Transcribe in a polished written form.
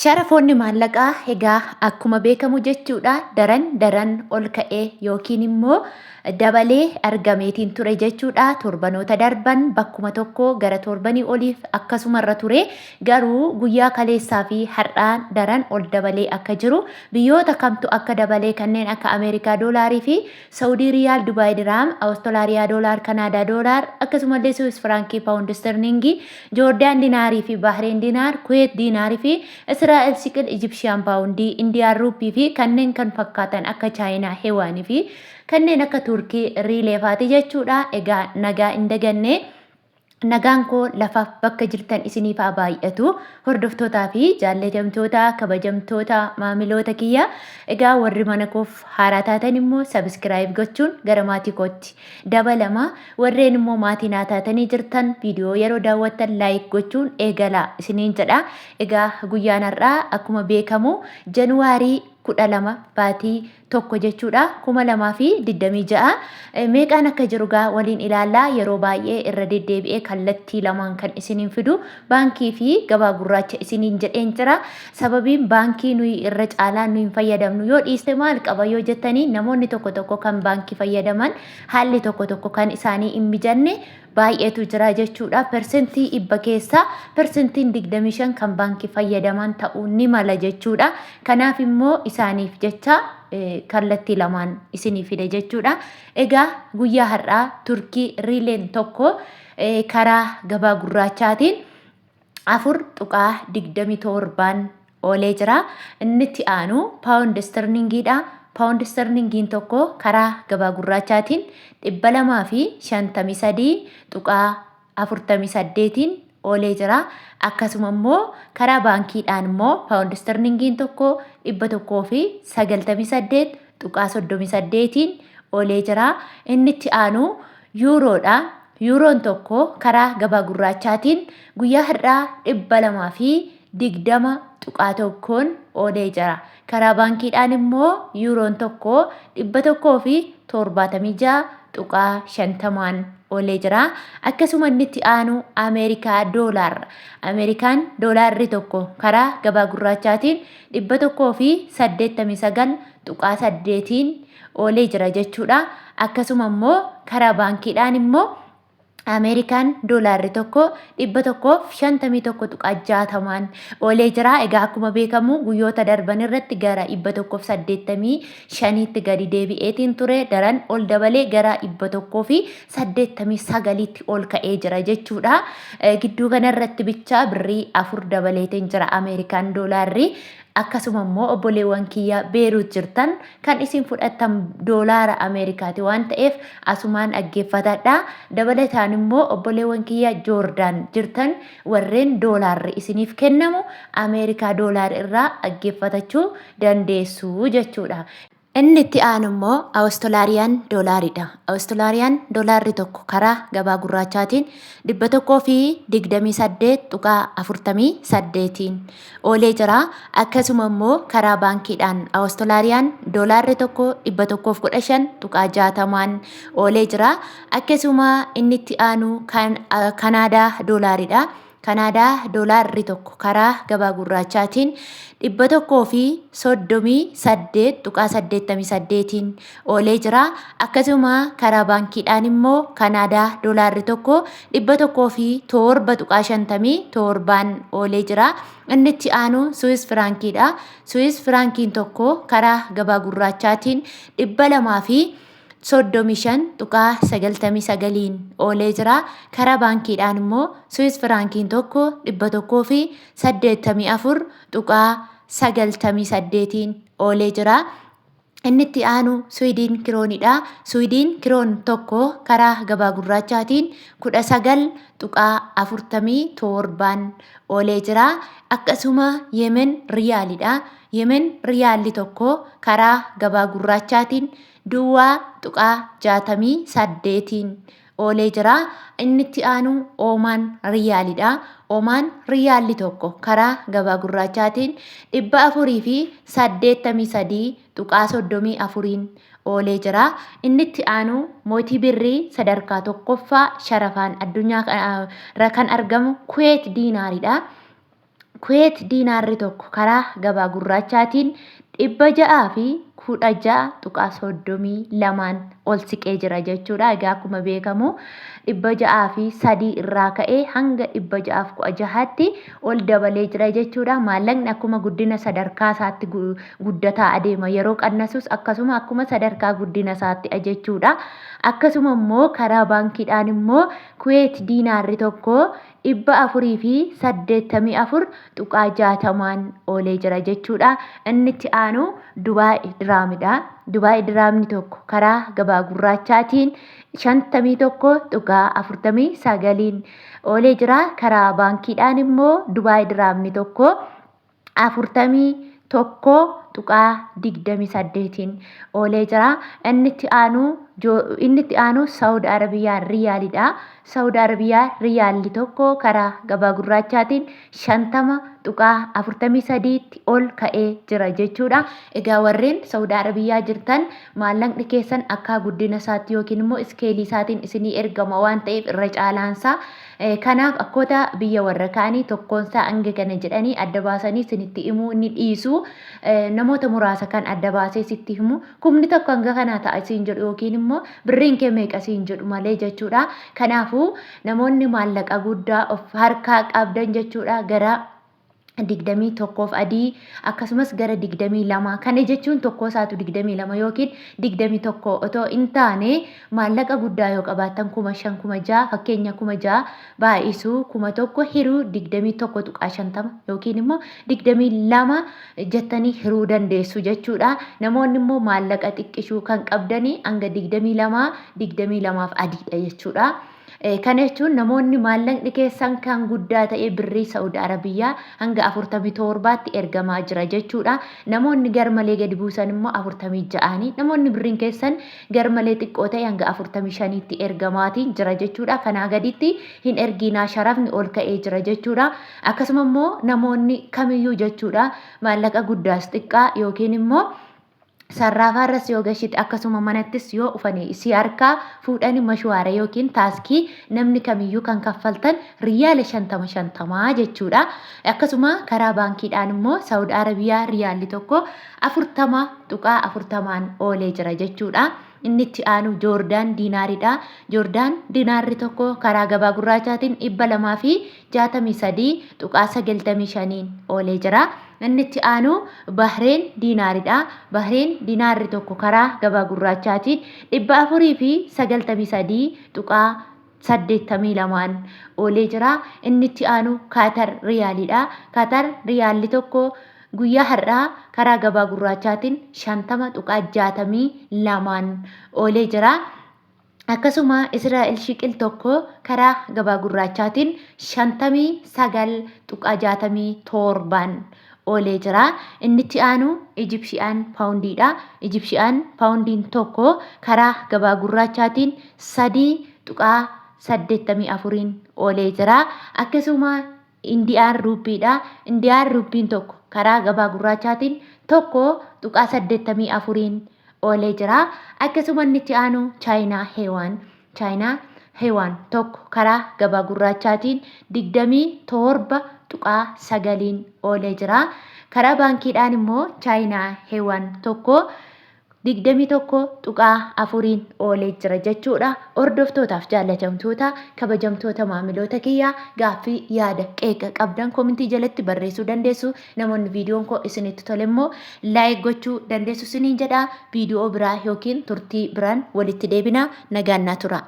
Sharafoonni maallaqaa egaa akkuma beekamu jechuudha daran ol ka'ee yookiin immoo dabalee argameetiin ture jechuudha. Torbanoota darban bakkuma tokko gara torbanii oliif akkasumarra ture garuu guyyaa kaleessaa fi har'aan daran ol dabalee akka jiru biyyoota kamtu akka dabalee kanneen akka Ameerikaa doolaarii fi Saawudii riyaal, Dubaay diraam, Awustiraaliyaa doolaar, Kanaadaa doolaar akkasumallee Swiss firankii, paawundi sterlingii, Joordaan dinaarii fi Bahreen dinaar, Kuweet dinaarii fi Israa'el siqil, Ijipshiyaan paawundii, Indiyaan ruupii fi kanneen kan fakkaatan akka Chaayinaa hewaanii fi kanneen akka Turkii riileefaati jechuudha. Egaa nagaa hin daganne nagaan koo lafaaf bakka jirtan isiniif haa baay'atu. Hordoftootaa fi jaallatamtoota kabajamtoota maamiloota kiyya egaa warri mana koof haaraa taatan immoo sabiskiraayib gochuun gara maatii kootti dabalama. Warreen immoo maatii naa taatanii jirtan viidiyoo yeroo daawwattan laayik gochuun eegalaa isiniin jedha. Egaa guyyaan har'aa akkuma beekamu Januwaarii 12 baatii tokko jechuudha 2026 meeqaan akka jiru gaa waliin ilaallaa. Yeroo baay'ee irra deddeebi'ee kallattii lamaan kan isiniin fidu baankii fi gabaa gurraacha isiniin jedheen jira. Sababiin baankii nuyi irra caalaa nuyi fayyadamnu yoo dhiiste maal qaba yoo jettanii namoonni tokko kan baankii fayyadaman haalli tokko kan isaanii hin mijanne baay'eetu jira jechuudha. Persentii 100 keessaa persentiin 25 kan baankii fayyadaman ta'uu ni mala jechuudha. Kanaaf immoo isaaniif jecha kallattii lamaan isinii fide jechuudha. Egaa guyyaa har'aa Turkii riileen tokko karaa gabaa gurraachaatiin 4.27 oolee jira. Inni itti aanu paawundi sterlingiidha. Paawundi sterlingiin tokko karaa gabaa gurraachaatiin 253.48 oolee jira. Akkasuma immoo karaa baankiidhaan immoo paawundi sterlingiin tokko 198.38 oolee jira. Inni itti aanu yuuroodha. Yuuroon tokko karaa gabaa gurraachaatiin guyyaa har'aa 220.1 oolee jira. Karaa baankiidhaan immoo yuuroon tokko 176.50 oolee jira. Akkasuma inni itti aanu Ameerikaa doolaar. Ameerikaan doolaarri tokko karaa gabaa gurraachaatiin 189.8 oolee jira jechuudha. Akkasuma immoo karaa baankiidhaan immoo Ameerikaan doolaarri tokko 151.60 oolee jira. Egaa akkuma beekamu guyyoota darban irratti gara 185tti gadi deebi'eetiin ture daran ol dabalee gara 189tti ol ka'ee jira jechuudha. Gidduu kanarratti bichaa birrii 4 dabaleetiin jira Ameerikaan doolaarri. Akkasuma immoo obboleewwan kiyya Beeruut jirtan kan isin fudhattan doolaara Ameerikaati waan ta'eef asumaan dhaggeeffadhaa. Dabalataan immoo obboleewwan kiyya Joordaan jirtan warreen doolaarri isiniif kennamu Ameerikaa doolaar irraa dhaggeeffatachuu dandeessu jechuudha. Inni itti aanu immoo Awustiraaliyaa doolaaridha. Awustiraaliyaa doolaarri tokko karaa gabaa gurraachaatiin 128.48 oolee jira. Akkasuma immoo karaa baankiidhaan Awustiraaliyaa doolaarri tokko 115.60 oolee jira. Akkasuma inni itti aanu Kanaadaa doolaaridha. Kanaadaa doolaarri tokko karaa gabaa gurraachaatiin 138.88 oolee jira. Akkasuma karaa baankiidhaan immoo Kanaadaa doolaarri tokko 107.57 oolee jira. Inni itti aanu Swiss firankiidha. Swiss firankiin tokko karaa gabaa gurraachaatiin 235.99 oolee jira. Karaa baankiidhaan immoo Swiss firankiin tokko 184.98 oolee jira. Inni itti aanu Swiidin kiroonidha. Swiidin kiroon tokko karaa gabaa gurraachaatiin 19.47 oolee jira. Akkasuma Yemen riyaalidha. Yemen riyaalli tokko karaa gabaa gurraachaatiin duwwaa 68 oolee jira. Inni itti aanu Oomaan riyaalidha. Oomaan riyaalli tokko karaa gabaa gurraachaatiin 483.34 oolee jira. Inni itti aanu mootii birrii sadarkaa tokkoffaa sharafaan addunyaa kan argamu Kuweet diinaaridha. Kuweet diinaarri tokko karaa gabaa gurraachaatiin 616.32 ol siqee jira jechuudha. Egaa akkuma beekamu 603 irraa ka'ee hanga 616tti ol dabalee jira jechuudha. Maallaqni akkuma guddina sadarkaa isaatti guddataa adeema. Yeroo qannasus akkasuma akkuma sadarkaa guddina isaatti jechuudha. Akkasuma immoo karaa baankiidhaan immoo Kuweet diinaarri tokko 484.60 oolee jira jechuudha. Inni itti aanu Dubaay diraamidha. Dubaay diraamni tokko karaa gabaa gurraachaatiin 51.49 oolee jira. Karaa baankiidhaan immoo Dubaay diraamni tokko 41.28 oolee jira. Inni itti aanu Saawud Arabiyaa riyaalidha. Saawud Arabiyaa riyaalli tokko karaa gabaa gurraachaatiin 50.43tti ol ka'ee jira jechuudha. Egaa warreen Saawud Arabiyaa jirtan maallaqni keessan akka guddina isaatti yookiin immoo iskeelii isaatiin isinii ergama waan ta'eef irra caalaansaa kanaaf akkoota biyya warra kaanii tokkoonsaa hanga kana jedhanii adda baasanii isinitti himuu ni dhiisu. Namoota muraasa kan adda baasee sitti himu kumni tokko hanga kanaa ta'a isiin jedhu yookiin immoo birriin kee meeqa isiin jedhu malee jechuudha. Kanaafuu namoonni maallaqa guddaa of harkaa qabdan jechuudha gara 21 adii akkasumas gara 22 kana jechuun tokko isaatu 22 yookiin 21 otoo hin taane maallaqa guddaa yoo qabaatan 5,000 6,000 fakkeenya 6,000 baay'isuu 1,000 hiruu 21.50 yookiin immoo 22 jettanii hiruu dandeessu jechuudha. Namoonni immoo maallaqa xiqqishuu kan qabdanii hanga 22 adiidha jechuudha. Kana jechuun namoonni maallaqni keessan kan guddaa ta'e birrii Saawud Arabiyaa hanga 47tti ergamaa jira jechuudha. Namoonni garmalee gadi buusan immoo 46. Namoonni birriin keessan garmalee xiqqoo ta'e hanga 45tti ergamaatiin jira jechuudha. Kanaa gaditti hin erginaa sharafni ol ka'ee jira jechuudha. Akkasuma immoo namoonni kamiyyuu jechuudha maallaqa guddaas xiqqaa yookiin immoo sarraafaarras yoo gashite akkasuma manattis yoo ufanii si harkaa fuudhanii mashwaara yookiin taaskii namni kamiyyuu kan kaffaltan riyaala 50 jechuudha. Akkasuma karaa baankiidhaan immoo Saawud Arabiyaa riyaalli tokko 40.40 oolee jira jechuudha. Inni itti aanu Joordaan diinaaridha. Joordaan diinaarri tokko karaa gabaa gurraachaatiin 263.95 oolee jira. Inni itti aanu Bahreen diinaaridha. Bahreen diinaarri tokko karaa gabaa gurraachaatiin 493.82 oolee jira. Inni itti aanu Kaatar riyaalidha. Kaatar riyaalli tokko guyyaa har'aa karaa gabaa gurraachaatiin 50.62 oolee jira. Akkasuma Israa'el shiqil tokko karaa gabaa gurraachaatiin 59.67 oolee jira. Inni itti aanu Ijipshiyaan paawundiidha. Ijipshiyaan paawundiin tokko karaa gabaa gurraachaatiin 3.84 oolee jira. Akkasuma Indiyaan ruupiidha. Indiyaan ruupiin tokko karaa gabaa gurraachaatiin 1.84 oolee jira. Akkasuma inni itti aanu Chaayinaa heewaan tokko karaa gabaa gurraachaatiin 27.9 oolee jira. Karaa baankiidhaan immoo Chaayinaa heewaan tokko 21.4 oolee jira jechuudha. Hordoftootaaf jaalatamtoota kabajamtoota maamiloota kiyyaa gaaffii yaada qeeqa qabdan koomentii jalatti barreessuu dandeessu. Namoonni viidiyoon koo isinitti tole immoo laayik gochuu dandeessu isiniin jedha. Viidiyoo biraa yookiin turtii biraan walitti deebina. Nagaan naa tura.